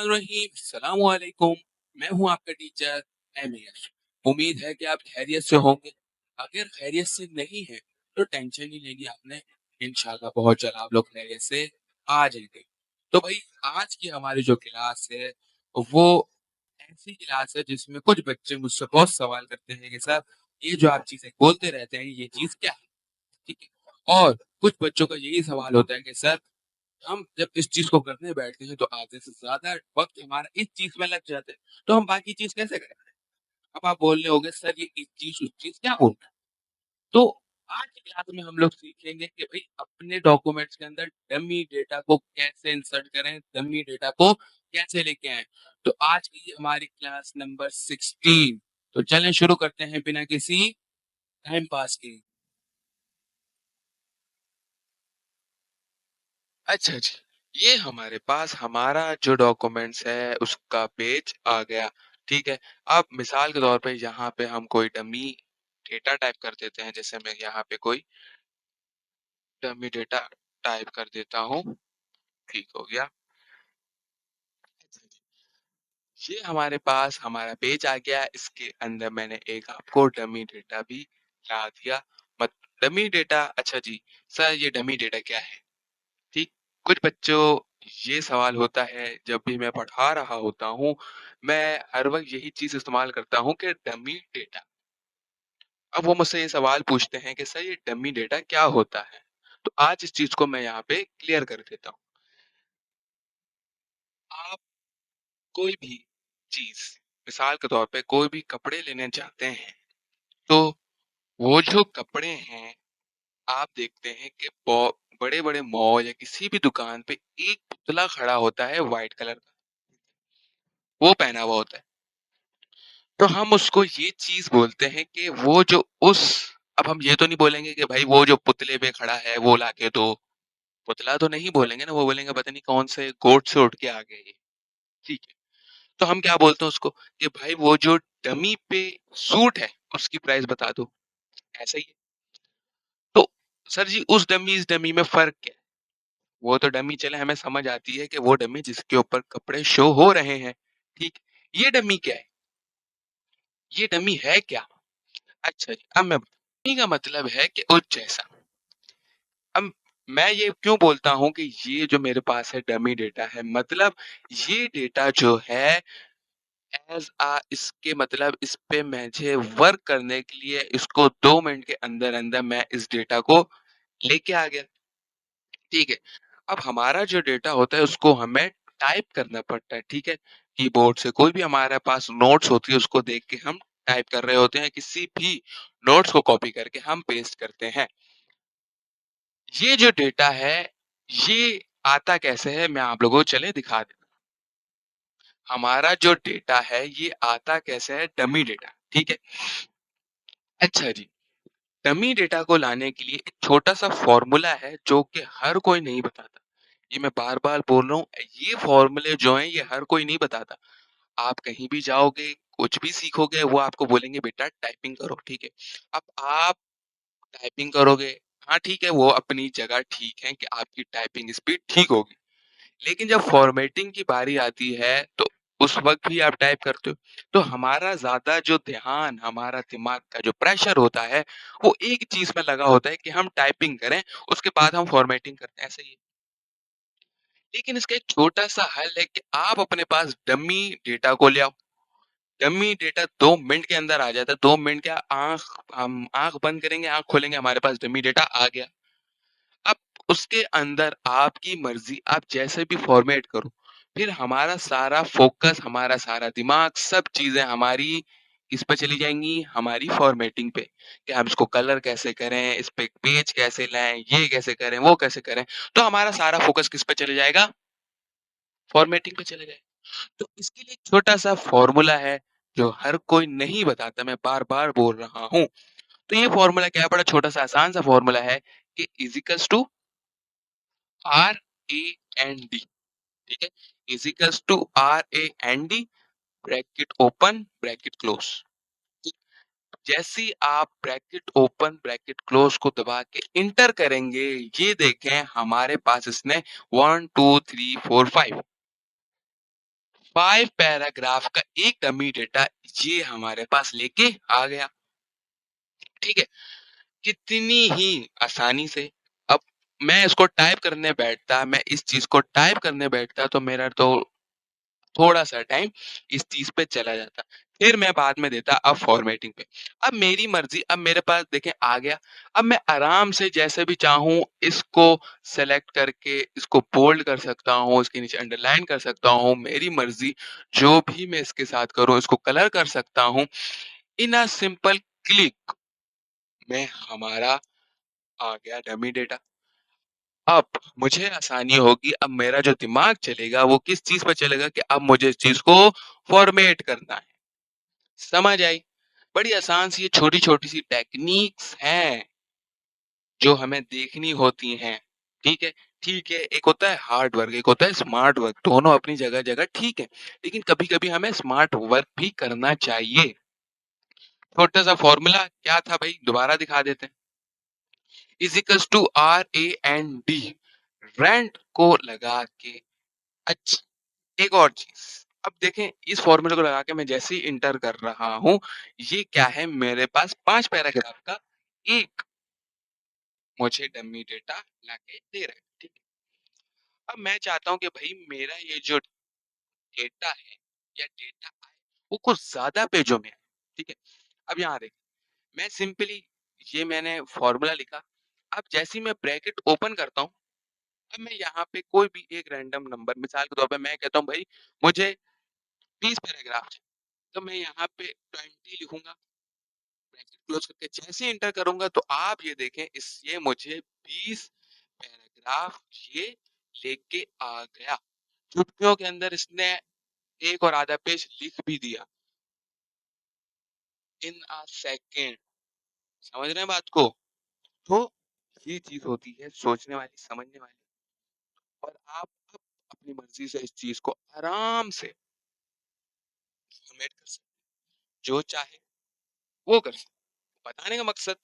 बिस्मिल्लाहिर्रहमानिर्रहीम, अस्सलामुअलैकुम। मैं हूँ आपका टीचर एमएएस। उम्मीद है कि आप खैरियत से होंगे। अगर खैरियत से नहीं है तो टेंशन नहीं लेनी आपने, इंशाल्लाह बहुत जल्द आप लोग खैरियत से आ जाएंगे। तो भाई, आज की हमारी जो क्लास है वो ऐसी क्लास है जिसमें कुछ बच्चे मुझसे बहुत सवाल करते हैं कि सर, ये जो आप चीजें बोलते रहते हैं ये चीज क्या है। ठीक है। और कुछ बच्चों का यही सवाल होता है कि सर, हम जब इस चीज को करने बैठते हैं तो आधे से ज्यादा वक्त हमारा इस चीज में लग जाता है, तो हम बाकी चीज कैसे करें। अब आप बोल रहे होगे सर, ये इस चीज उस चीज क्या बोलता है। तो आज की क्लास में हम लोग सीखेंगे कि भाई अपने डॉक्यूमेंट्स के अंदर डमी डेटा को कैसे इंसर्ट करें, डमी डेटा को कैसे लेके आए। तो आज की हमारी क्लास नंबर 16। तो चलें शुरू करते हैं बिना किसी टाइम पास के। अच्छा जी, ये हमारे पास हमारा जो डॉक्यूमेंट्स है उसका पेज आ गया। ठीक है। अब मिसाल के तौर पे यहाँ पे हम कोई डमी डेटा टाइप कर देते हैं। जैसे मैं यहाँ पे कोई डमी डेटा टाइप कर देता हूँ। ठीक हो गया। ये हमारे पास हमारा पेज आ गया। इसके अंदर मैंने एक आपको डमी डेटा भी ला दिया। मत डमी डेटा, अच्छा जी सर, ये डमी डेटा क्या है। ठीक। कुछ बच्चों, ये सवाल होता है जब भी मैं पढ़ा रहा होता हूँ, मैं हर वक्त यही चीज इस्तेमाल करता हूँ कि डमी डेटा। अब वो मुझसे ये सवाल पूछते हैं कि सर, ये डमी डेटा क्या होता है। तो आज इस चीज को मैं यहाँ पे क्लियर कर देता हूँ। आप कोई भी चीज, मिसाल के तौर पे कोई भी कपड़े लेने जाते हैं, तो वो जो कपड़े हैं, आप देखते हैं कि बड़े बड़े मॉल या किसी भी दुकान पे एक पुतला खड़ा होता है व्हाइट कलर का, वो पहना हुआ होता है। तो हम उसको ये चीज बोलते हैं कि वो जो उस, अब हम ये तो नहीं बोलेंगे कि भाई वो जो पुतले पे खड़ा है वो लाके दो। पुतला तो नहीं बोलेंगे ना, वो बोलेंगे पता नहीं कौन से गोट से उठ के आ गए ये। ठीक है। तो हम क्या बोलते हैं उसको कि भाई वो जो डमी पे सूट है उसकी प्राइस बता दो। ऐसा ही है। तो सर जी, उस डमी इस डमी में फर्क क्या है। वो तो डमी चले, हमें समझ आती है कि वो डमी जिसके ऊपर कपड़े शो हो रहे हैं। ठीक। ये डमी क्या है, ये डमी है क्या। अच्छा जी, अब मैं डमी का मतलब है कि उस जैसा। अब मैं ये क्यों बोलता हूँ कि ये जो मेरे पास है डमी डेटा है, मतलब ये डेटा जो है एज आ, इसके मतलब इस पे मुझे वर्क करने के लिए इसको 2 मिनट के अंदर अंदर मैं इस डेटा को लेके आ गया। ठीक है। अब हमारा जो डेटा होता है उसको हमें टाइप करना पड़ता है। ठीक है। कीबोर्ड से कोई भी हमारे पास नोट्स होती है उसको देख के हम टाइप कर रहे होते हैं, किसी भी नोट्स को कॉपी करके हम पेस्ट करते हैं। ये जो डेटा है ये आता कैसे है, मैं आप लोगों को चले दिखा देता हूं। हमारा जो डेटा है ये आता कैसे है, डमी डेटा। ठीक है। अच्छा जी, डमी डेटा को लाने के लिए एक छोटा सा फॉर्मूला है जो कि हर कोई नहीं बताता। ये मैं बार बार बोल रहा हूँ, ये फॉर्मूले जो हैं ये हर कोई नहीं बताता। आप कहीं भी जाओगे, कुछ भी सीखोगे, वो आपको बोलेंगे बेटा टाइपिंग करो। ठीक है। अब आप टाइपिंग करोगे, हाँ ठीक है, वो अपनी जगह ठीक है कि आपकी टाइपिंग स्पीड ठीक होगी। लेकिन जब फॉर्मेटिंग की बारी आती है तो उस वक्त भी आप टाइप करते हो। तो हमारा ज्यादा जो ध्यान, हमारा दिमाग का जो प्रेशर होता है वो एक चीज में लगा होता है कि हम टाइपिंग करें, उसके बाद हम फॉर्मेटिंग करते हैं। ऐसे ही। लेकिन इसका एक छोटा सा हल है कि आप अपने पास डमी डेटा को ले आओ। डमी डेटा 2 मिनट के अंदर आ जाता है। 2 मिनट क्या, आंख, हम आंख बंद करेंगे, आंख खोलेंगे, हमारे पास डमी डेटा आ गया। अब उसके अंदर आपकी मर्जी, आप जैसे भी फॉर्मेट करो, फिर हमारा सारा फोकस, हमारा सारा दिमाग, सब चीजें हमारी किस पे चली जाएंगी, हमारी फॉर्मेटिंग पे, कि हम इसको कलर कैसे करें, इस पे पेज कैसे लाएं, ये कैसे करें, वो कैसे करें। तो हमारा सारा फोकस किस पे चले जाएगा, फॉर्मेटिंग पे चले जाएगा। तो इसके लिए एक छोटा सा फॉर्मूला है जो हर कोई नहीं बताता, मैं बार बार बोल रहा हूँ। तो ये फॉर्मूला क्या है, बड़ा छोटा सा आसान सा फॉर्मूला है कि is equals to R A N D. ठीक है। Is equals to R A N D, bracket open bracket close. जैसे ही आप ब्रैकेट ओपन ब्रैकेट क्लोज को दबा के इंटर करेंगे, ये देखें हमारे पास इसने 1 2 3 4 5 5 पैराग्राफ का एक डमी डेटा ये हमारे पास लेके आ गया, ठीक है? कितनी ही आसानी से अब मैं इसको टाइप करने बैठता, मैं इस चीज़ को टाइप करने बैठता तो मेरा तो थोड़ा-सा टाइम इस चीज़ पे चला जाता। फिर मैं बाद में देता अब फ़ॉर्मेटिंग पे। अब मेरी मर्ज़ी, अब मेरे पास देखें आ गया, अब मैं आराम से जैसे भी चाहूँ इसको सेलेक्ट करके इसको बोल्ड कर सकता हूँ, इसके नीचे अंडरलाइन कर सकता हूँ, मेरी मर्ज़ी जो भी मैं इसके साथ करूँ, इसको कलर कर सकता हूँ। इन अ सिंपल क्लिक में हमारा आ गया डमी डेटा। अब मुझे आसानी होगी, अब मेरा जो दिमाग चलेगा वो किस चीज़ पे चलेगा कि अब मुझे इस चीज़ को फ़ॉर्मेट करना है। समझ आई? बड़ी आसान सी ये छोटी-छोटी सी टेक्नीक्स हैं, जो हमें देखनी होती हैं, ठीक है? ठीक है, एक होता है हार्ड वर्क, एक होता है स्मार्ट वर्क, दोनों अपनी जगह-जगह ठीक है, लेकिन कभी-कभी हमें स्मार्ट वर्क भी करना चाहिए। छोटा-सा फ़ॉर्मूला क्या था भई? दोबारा दिखा देते हैं। Is equals to RAND, rand को लगा के अच्छा एक और चीज़, अब देखें इस फ़ॉर्मूले को लगा के मैं जैसे ही एंटर कर रहा हूँ, ये क्या है मेरे पास 5 पैराग्राफ का एक मुझे डमी डेटा लाके दे रहा है, ठीक है? अब मैं चाहता हूँ कि भई मेरा ये जो डेटा है या डेटा आए, वो कुछ ज़्यादा पेजों में आए, ठीक है? अब यहाँ देखें, मैं सिंपली ये मैंने फ़ॉर्मूला लिखा, अब जैसे ही मैं ब्रैकेट ओपन करता हूँ, अब मैं यहाँ पे कोई भी एक रैंडम नंबर मिसाल के तौर पे मैं कहता हूँ भई मुझे 20 पैराग्राफ चाहिए, तो मैं यहाँ पे 20 लिखूँगा, ब्रैकेट क्लोज़ करके जैसे ही एंटर करूँगा तो आप ये देखें इस ये मुझे 20 पैराग्राफ ये लेके आ गया। चुटकियों के अंदर इसने 1 और आधा पेज लिख भी दिया। इन अ सेकंड, समझ रहे हैं बात को? तो ये चीज़ होती है सोचने वाली, समझने वाली, और आप अब अपनी मर्ज़ी से इस चीज़ को आराम से फॉर्मेट कर सकते हैं। जो चाहे वो कर सकते हैं। बताने का मकसद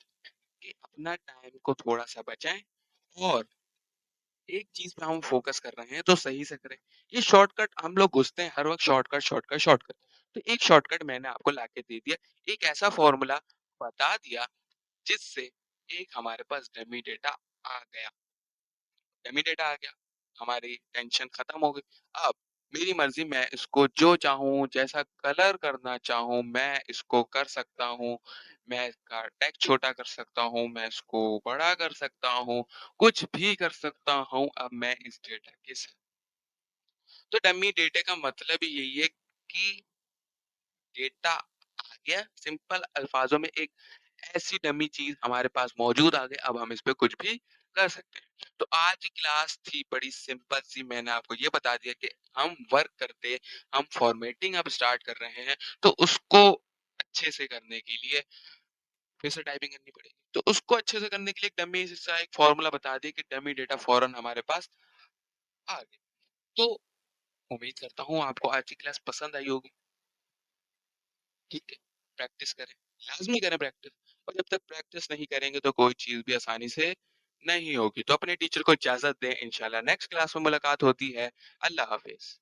कि अपना टाइम को थोड़ा-सा बचाएँ और एक चीज़ पे हम फ़ोकस कर रहे हैं तो सही से करें। ये शॉर्टकट हम लोग घुसते हैं हर वक़्त शॉर्टकट, शॉर्टकट, शॉर्टकट। तो एक शॉर्टकट मैंने आपको लाके दे दिया। एक ऐसा फ़ॉर्मूला बता दिया जिससे एक हमारे पास डमी डेटा आ गया। डमी डेटा आ गया, हमारी टेंशन खत्म हो गई। अब मेरी मर्ज़ी मैं इसको जो चाहूँ, जैसा कलर करना चाहूँ, मैं इसको कर सकता हूँ। मैं इसका टेक्स्ट छोटा कर सकता हूँ, मैं इसको बड़ा कर सकता हूँ, कुछ भी कर सकता हूँ अब मैं इस डेटा के साथ। तो डमी डेटा का मतलब ही यही है कि डेटा आ गया, सिंपल अल्फाजों में एक ऐसी डमी चीज़ हमारे पास मौजूद आ गई, अब हम इस पे कुछ भी कर सकते हैं। तो आज की क्लास थी बड़ी सिंपल सी, मैंने आपको ये बता दिया कि हम वर्क करते, हम फॉर्मेटिंग अब स्टार्ट कर रहे हैं, तो उसको अच्छे से करने के लिए फिर से टाइपिंग करनी पड़ेगी। तो उसको अच्छे से करने के लिए डमी सा एक फॉर्मूला बता दिया कि डमी डेटा फौरन हमारे पास आ गया। तो उम्मीद करता हूँ आपको आज की क्लास पसंद आई होगी। ठीक है, प्रैक्टिस करें, लाज़मी करें प्रैक्टिस, और जब तक प्रैक्टिस नहीं करेंगे तो कोई चीज़ भी आसानी से नहीं होगी। तो अपने टीचर को इजाज़त दें, इंशाल्लाह नेक्स्ट क्लास में मुलाकात होती है। अल्लाह हाफ़िज़।